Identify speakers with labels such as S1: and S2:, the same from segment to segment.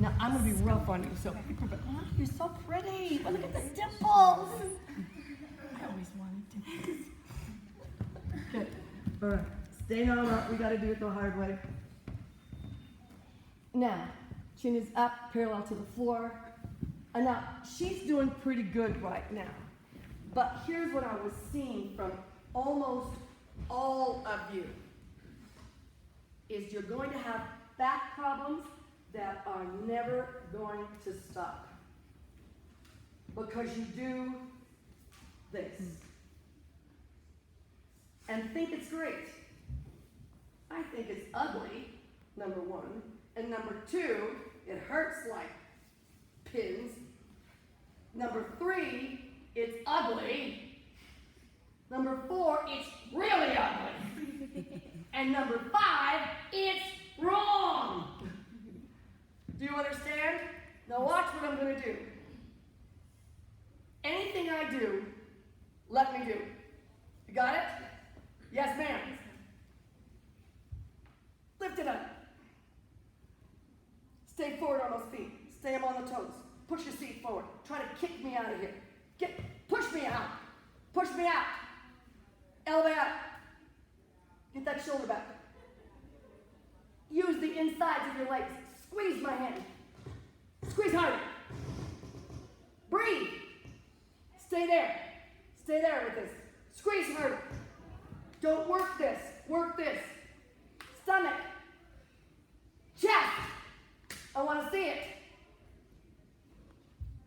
S1: Now I'm gonna be rough on you, so oh, you're so pretty. Well, look at the dimples. I always wanted dimples. Okay, all right. Stay on up. We gotta do it the hard way. Now, chin is up, parallel to the floor. And now, she's doing pretty good right now. But here's what I was seeing from almost all of you, is you're going to have back problems that are never going to stop. Because you do this. And think it's great. I think it's ugly, number one. And number two, it hurts like pins. Number three, it's ugly. Number four, it's really ugly. And number five, it's wrong. Do you understand? Now watch what I'm going to do. Anything I do, let me do. You got it? Yes, ma'am. Lift it up. Stay forward on those feet. Stay up on the toes. Push your seat forward. Try to kick me out of here. Push me out. Push me out. Elbow out. Get that shoulder back. Use the insides of your legs. Squeeze my hand. Squeeze harder. Breathe. Stay there. Stay there with this. Squeeze harder. Don't work this. Work this. Stomach. Chest. I want to see it.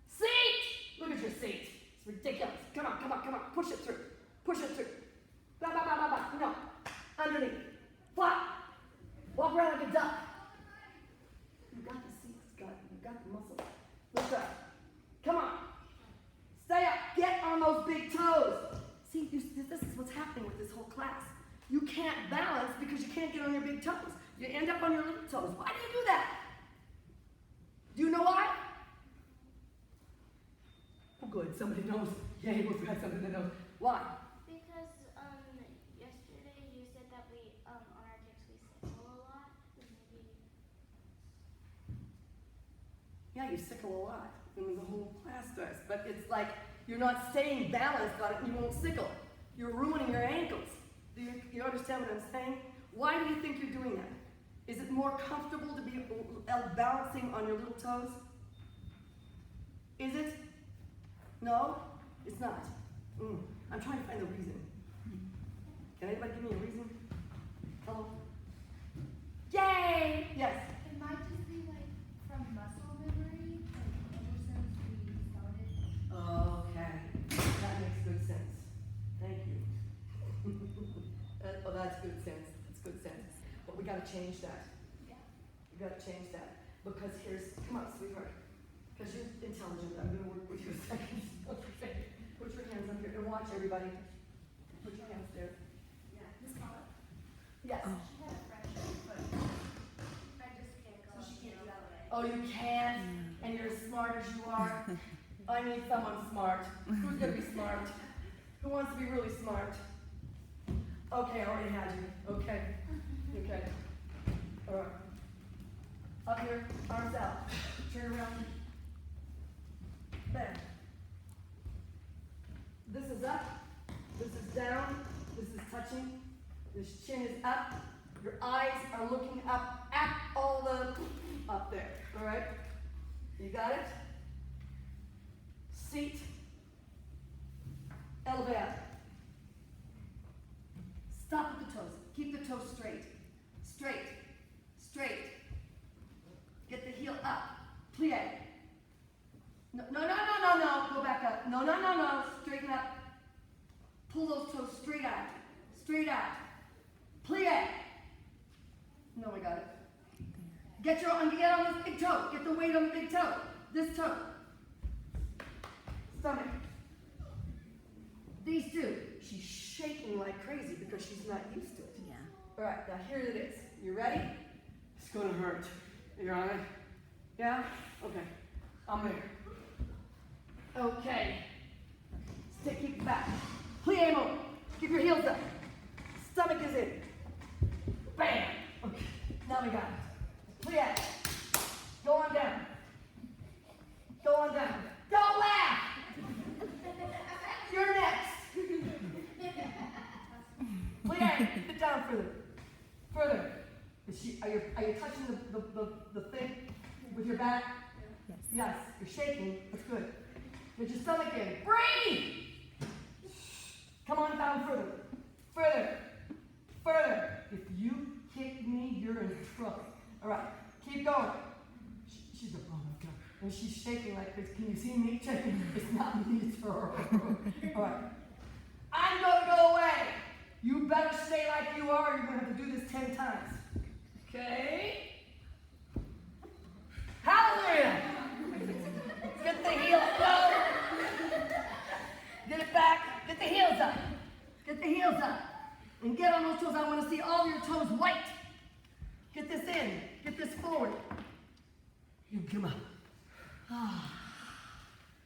S1: Seat. Look at your seat. It's ridiculous. Come on, come on, come on. Push it through. Push it through. Ba, ba, ba, ba, ba. No. Underneath. Flat. Walk around like a duck. You got the seat. You got the muscle. Lift up. Come on. Stay up. Get on those big toes. See, this is what's happening with this whole class. You can't balance because you can't get on your big toes. You end up on your little toes. Why do you do that? Do you know why? Oh, good. Somebody knows. Yeah, we've got somebody that knows. Why?
S2: Because yesterday you said that we on our kicks we sickle a lot. Maybe.
S1: Yeah, you sickle a lot. I mean, the whole class does. But it's like you're not staying balanced on it and you won't sickle. You're ruining your ankles. Do you understand what I'm saying? Why do you think you're doing that? Is it more comfortable to be balancing on your little toes? Is it? No? It's not. I'm trying to find the reason. Can anybody give me a reason? Hello? Yay! Yes?
S3: It might just be like from muscle memory, like ever since we started.
S1: Okay. That makes good sense. Thank you. Oh, that's good sense. That's good sense. But we got to change that.
S3: Yeah.
S1: We got to change that. Because come on, sweetheart. Because you're intelligent. I'm going to work with you a second. Okay. Put your hands up here and watch everybody. Put your hands there.
S3: Yeah. Miss Paula?
S1: Yes.
S3: She had a fractured foot. I just can't go. So she can't do that.
S1: Oh, you can? And you're as smart as you are? I need someone smart. Who's going to be smart? Who wants to be really smart? Okay, I already had you. Okay. Okay. All right. Up here, arms out. Turn around. Back. This is up. This is down. This is touching. This chin is up. Your eyes are looking up at all the up there. All right? You got it? Seat. Elbow out. Stop at the toes. Keep the toes straight. Straight. Straight. Get the heel up. Plie. No, no, no, no, no, no. Go back up. No, no, no, no. Straighten up. Pull those toes straight out. Straight out. Plie. No, we got it. Get on this big toe. Get the weight on the big toe. This toe. Stomach. These two. She's shaking like crazy because she's not used to it.
S4: Yeah.
S1: All right, now here it is. You ready? It's gonna hurt. You all right? Yeah? Okay. I'm there. Okay. Stick kick back. Plie move. Keep your heels up. Stomach is in. Bam! Okay. Now we got it. Plie. Go on down. the thing with your back?
S4: Yes.
S1: Yes, you're shaking. That's good. Get your stomach in. Breathe! Come on down further. Further. Further. If you kick me, you're in trouble. All right, keep going. She's a bona fide. And she's shaking like this. Can you see me shaking? It's not me, it's her. All right. I'm going to go away. You better stay like you are, or you're going to have to do this 10 times. Okay? Hallelujah! Get the heels up. Get it back. Get the heels up. Get the heels up. And get on those toes. I want to see all your toes white. Get this in. Get this forward. You come up. Ah.